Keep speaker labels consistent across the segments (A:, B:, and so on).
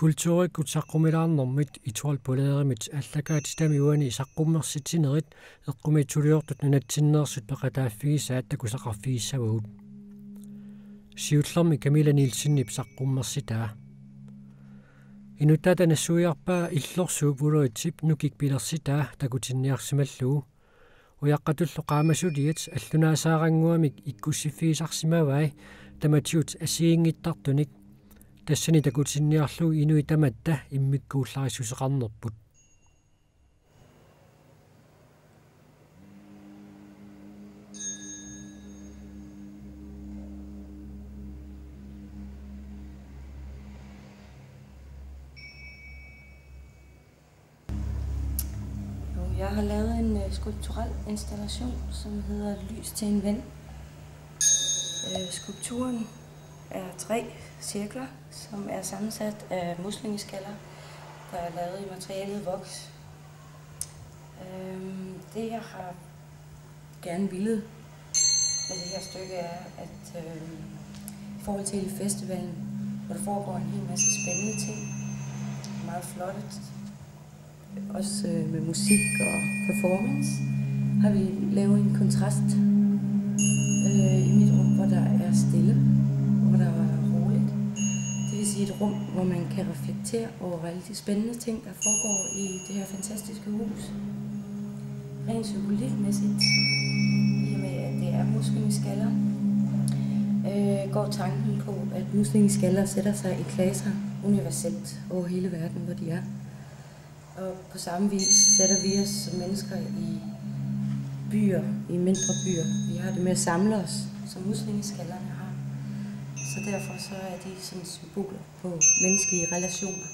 A: Kultuurikut saqqumilаарnermit itualpuleerimit allakaatitamiuani saqqummersitsinerit eqqumitsuliortut nunatsinneersut peqataaffigisaat takusaqarfigissavugut siullermi Camilla Nielsen-nip saqqummersitaa inutata nassuiarpaa illorsuupuluitsip nukikpilersitaa takutinniarsimallugu uyaqqatullu qaamasuliat allunaasaarangguamik ikkussifiisarsimavai tamatiut asiingittartunik тассани такутинниарлу инуи таматта иммиккуулларissусеқарнерпут
B: Jeg har lavet en skulpturel installation, som hedder Lys til en ven. Skulpturen er 3 cirkler, som er sammensat af muslingeskaller, der er lavet i materialet voks. Det jeg har gerne ville med det her stykke er, at i forhold til festivalen, hvor der foregår en hel masse spændende ting, meget flotte, også med musik og performance, har vi lavet en kontrast i mit rum, hvor der er stille, hvor der er roligt. Det vil sige et rum, hvor man kan reflektere over alle de spændende ting, der foregår i det her fantastiske hus. Rent symbolikmæssigt, i og med at det er muslingeskaller, går tanken på, at muslingeskaller sætter sig i klasser universelt over hele verden, hvor de er. Og på samme vis sætter vi os som mennesker i byer, i mindre byer. Vi har det med at samle os, som muslingeskallerne har. Så derfor så er de sådan symboler på menneskelige relationer.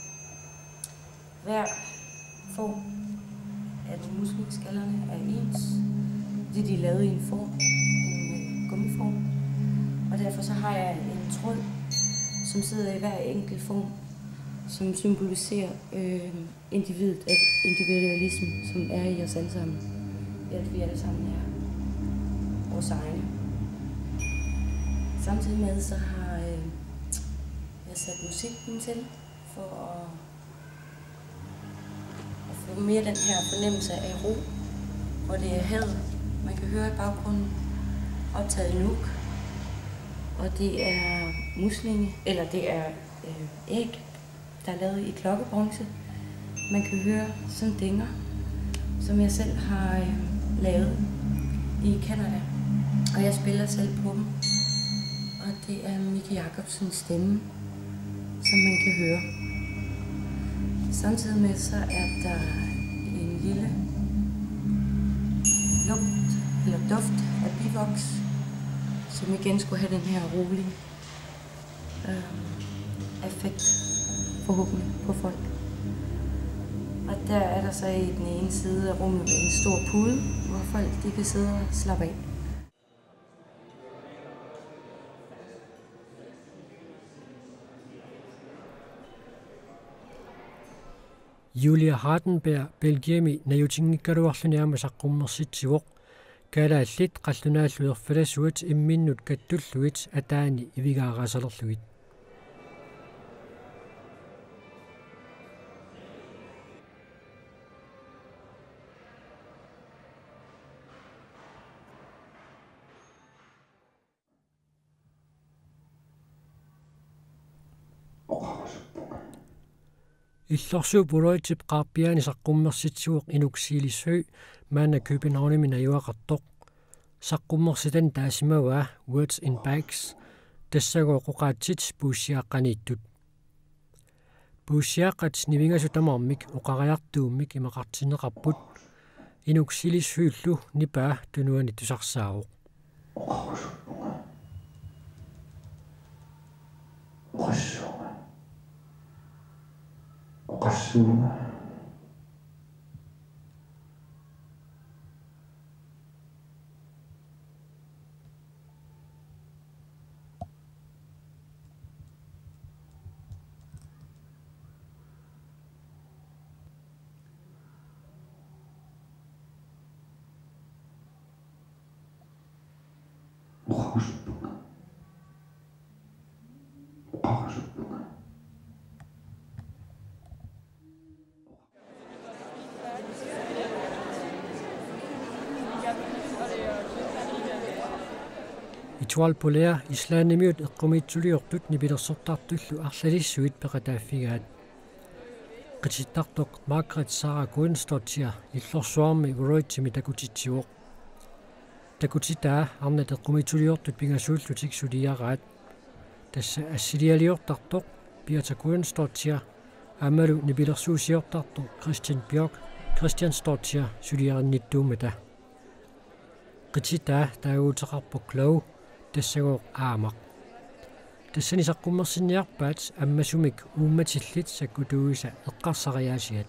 B: Hver form af muslingeskallerne er ens. De er lavet i en form, en gummiform. Og derfor så har jeg en tråd, som sidder i hver enkelt form, som symboliserer individualisme, som er i os alle sammen. At vi alle sammen er vores egne. Samtidig med så har jeg sat musikken til for at få mere den her fornemmelse af ro, hvor det er havet. Man kan høre i baggrunden optaget i Nuuk, og det er muslinge, eller det er æg, der er lavet i klokkebronze. Man kan høre sådan dinger, som jeg selv har lavet i Canada, og jeg spiller selv på dem. Og det er Mikke Jacobsens stemme, som man kan høre. Samtidig med så er der en lille lugt eller duft af bivoks, som igen skulle have den her rolige effekt forhåbentlig på folk. Og der er der så i den ene side af rummet en stor pude, hvor folk de kan sidde og slappe af.
A: Julia Hardenberg Belgiemi najutingikkaluarluniama saqqummersitsivoq kaalaallit qallunaalluerfalasuat imminnut kattulluit ataani ivigaarasalerluit. Иллорсуупулуитсип qaarpiaani saqqummersitsiuq inuksiilissuu maana Københavnimi najuaqartoq saqqummersitan taasimavaa Words in Bags tassagoo qoqaatsit puussiaaqqaniittut puussiaaqqat nivingasutamarmik uqariartuummik imaqartineqarput inuksiilissuullu nipaa tunuani tusarsaauq
C: Qassuuna
A: Itual polea islaanimiut eqqumiitsuliortut nipilersortartullu arlalissuit peqataaffigaat qitittartoq Margaret Sara Kunstortia illorsuarmi uruitsimi takutitsiuoq takutitaa arnat eqqumiitsuliortut pingasuullutik suliaraat tassa assilialiortartoq Birta Kunstortia amalu nipilersuusiortartoq Christian Stortia suliarinnittuumata qititaa taaguuteqarpoq lau тассагоо аамақ тассани саққуммерсинниарпаат аммасумик уумматиллит саккутуиса эққарсариаасиат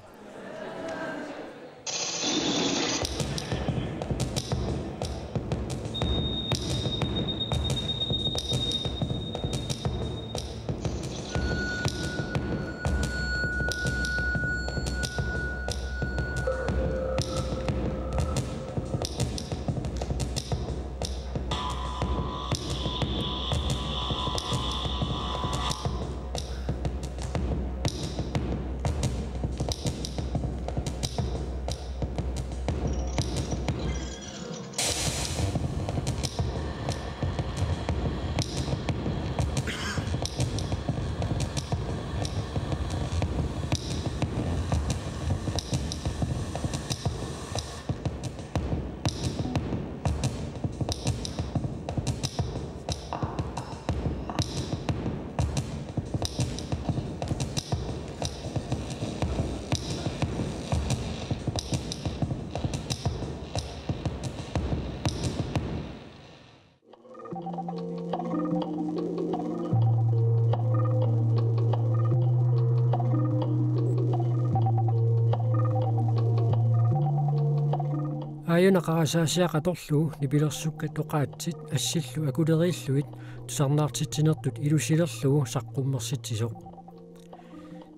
A: Ajunaqarasaasiaqatorlu nipilersukka toqaatsit assillu akuleriilluit tusarnaartitsinertut ilusilerlugu saqqummersitsisoq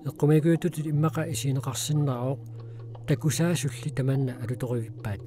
A: eqqumikuututut immaqa isineqarsinneraaroq takusaasulli tamanna alutorivippaat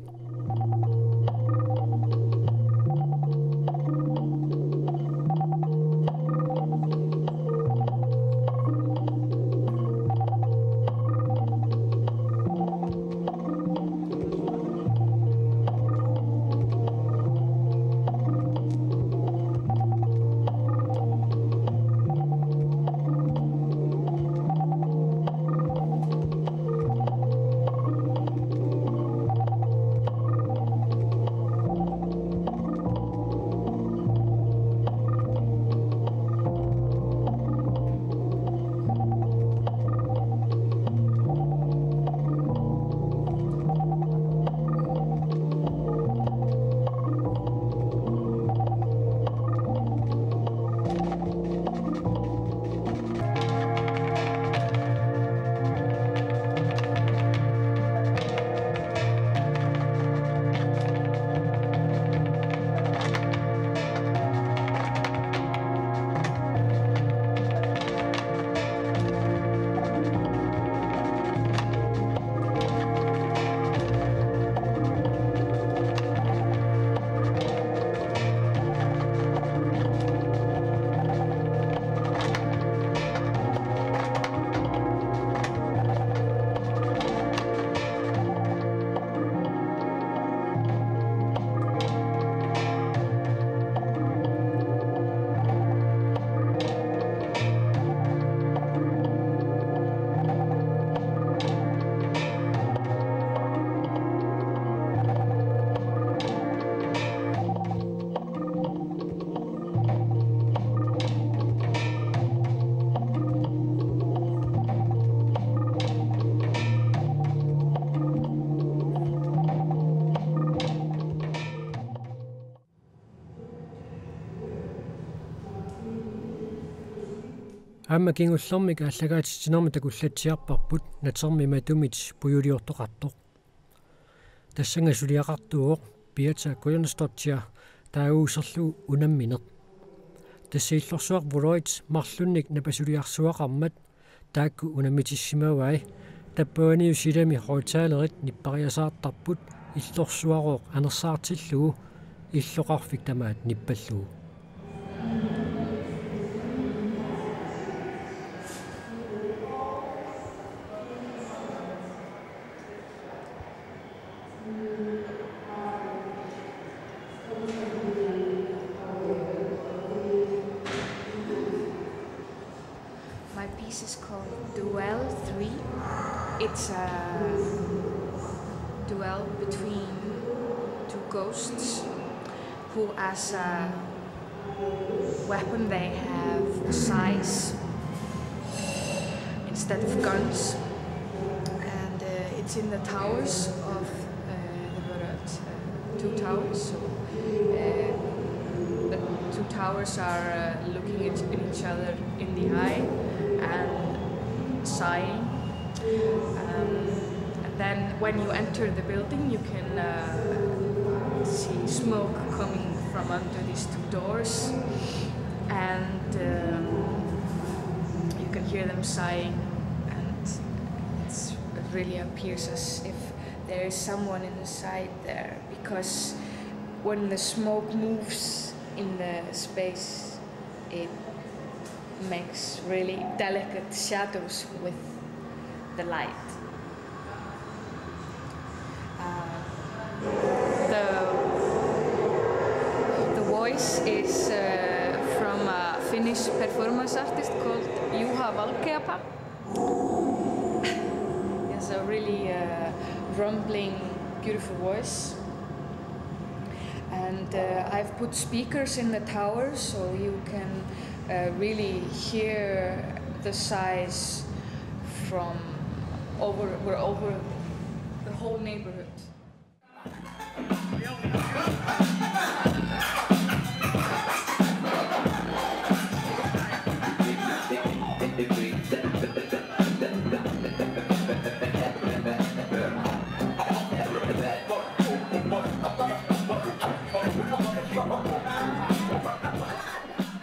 A: Amma kingullermik аллагаатитинерми такуллатсиарпарпут натерми матумит пуюлиортоқартоқ тассанга сулиақартуоқ Birta Kunstortia таагуусерлу унамминеқ тассииллорсуақ волоит марлунник напасулиарсуақармат таакку унаммитиссимавай таппуаниу силами хойтаалерит ниппариасаартарпут иллорсуароқ анерсаартиллугу иллоqarfik tamaat nippalluu.
C: My piece is called Duel 3. It's a duel between two ghosts who, as a weapon, they have size instead of guns. And it's in the towers of there were two towers. So the two towers are looking at each other in the eye and sighing. And then when you enter the building, you can see smoke coming from under these two doors, and you can hear them sighing, and it really appears as if there is someone inside there, because when the smoke moves in the space, it makes really delicate shadows with the light. The voice is from a Finnish performance artist called Juha Valkeapa. He has a really rumbling, beautiful voice. And I've put speakers in the tower so you can really hear the sighs from over the whole neighborhood.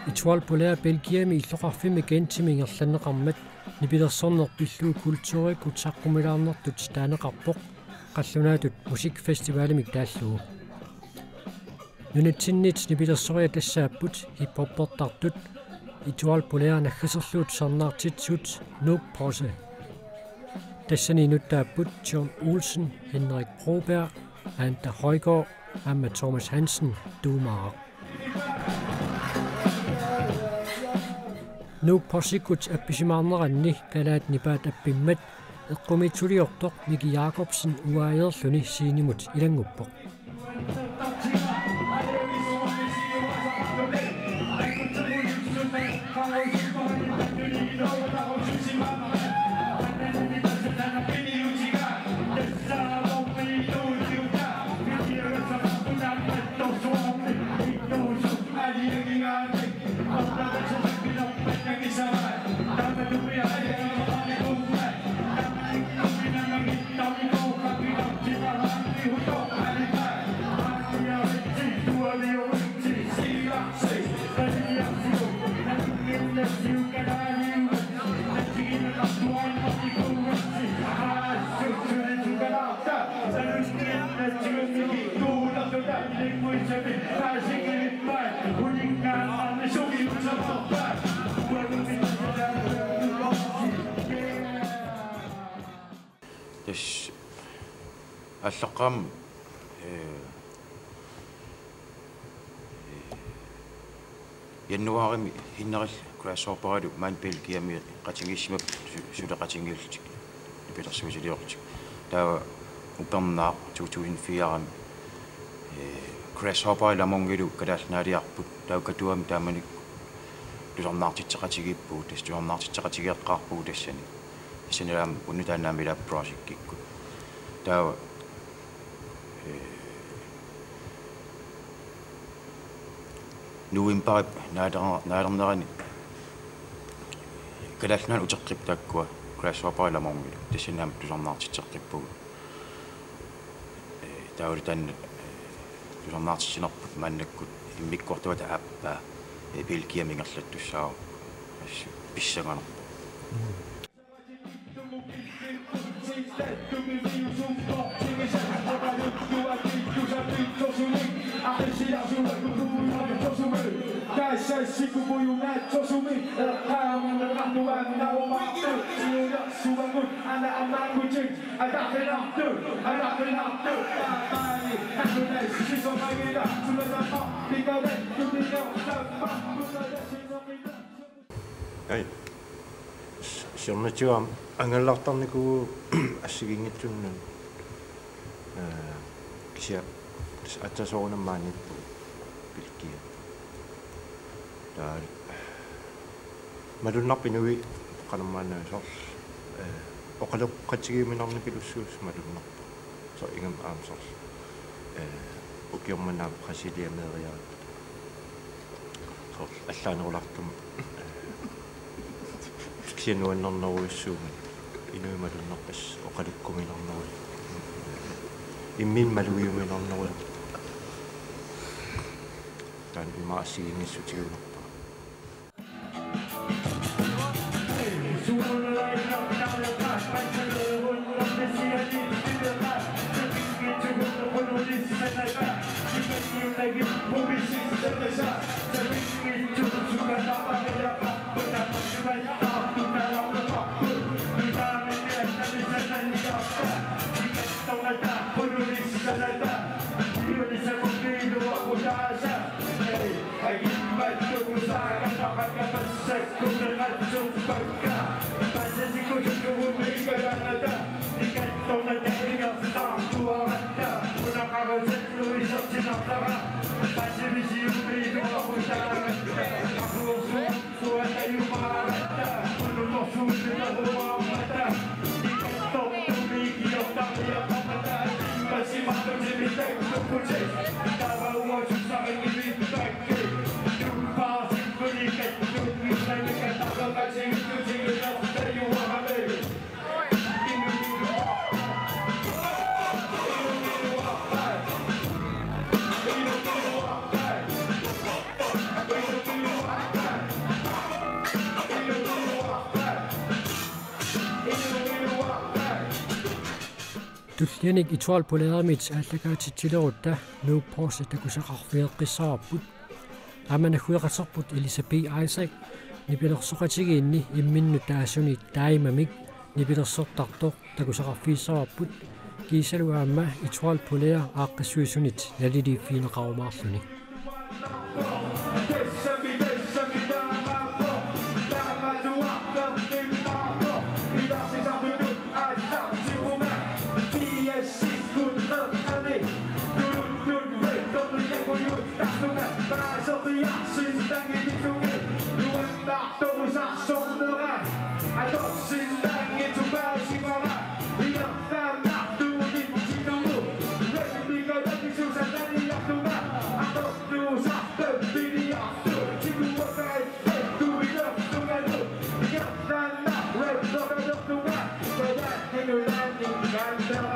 A: Itualpulea Belgium illoqarfimi gentimingerlaneqarmat nipilersornerpilluu kultuurik utaqqumilаарnertut taaneqarpoq qallunaatut musikfestivalimik taallugu nunatinnit nipilersoria tassaapput hiphoppertartut itualpulea naggaserluut sarnaartitsut Nuuk Posse tassani nuttaapput John Olsen, Henrik Broberg, Anta Højgaard amma Thomas Hansen duumara Nuuk Possikut appisimaarneranni kalaat nipaat appimmat eqqumituliortoq Miki Jacobsen uaajerluni siinimut ilanguppoq
D: Yes, allaqam januari hinneril grasshopperu man Belgiami qatingissimap suleqatingiltik nipilersuusiliortik taa upernaaq 2004 grasshopper lamongilu kalaalnaaliarput taukatuam taamanik tusornaartitseqatigippuut tusornaartitseqatigiaqqaarpuut tassani isinalam unutaanaamila project kikku taa nuimpar naalernerani kalaalnaan uteqqiptaakkua grasshopper lamongilu tassinaam tusornaartitseqqippuut tauritan tusornaartissinerput maannakkut immikkortuata appaa Belgiamingerlattussaao pissanganerpa
E: Arrêtez Ai. Siomna tiwa angalartarniku assigingitsunnu. Kisia atasoornammaanit pilkia. Taa madunnarpinui qanammaana sor oqaloqqatigiminarni pilussuus madunnarpa. So ingam aamsor. Ukiormanaam qasiliameeriaa. So allaanerulartum Sinuannarnaruissuumi inuimalunnerpas oqalukkuminarnerui immiimmaluiuminarnerui tan imaassiginissutigunnerpa
A: Tullianik itualpuleeramit allakaatittilerutta nuupporsa takusaqarfieqqissaraput amanahueqaserput Elisabeth Isaac nipilersoqatigiinni imminnu taassuni taimamik nipilersortartoq takusaqarfiissaraput kiisaluaamma itualpulea aaqqissuisunit naliliiffiineqarumaarluni
F: Red, look at the one, so that can you land in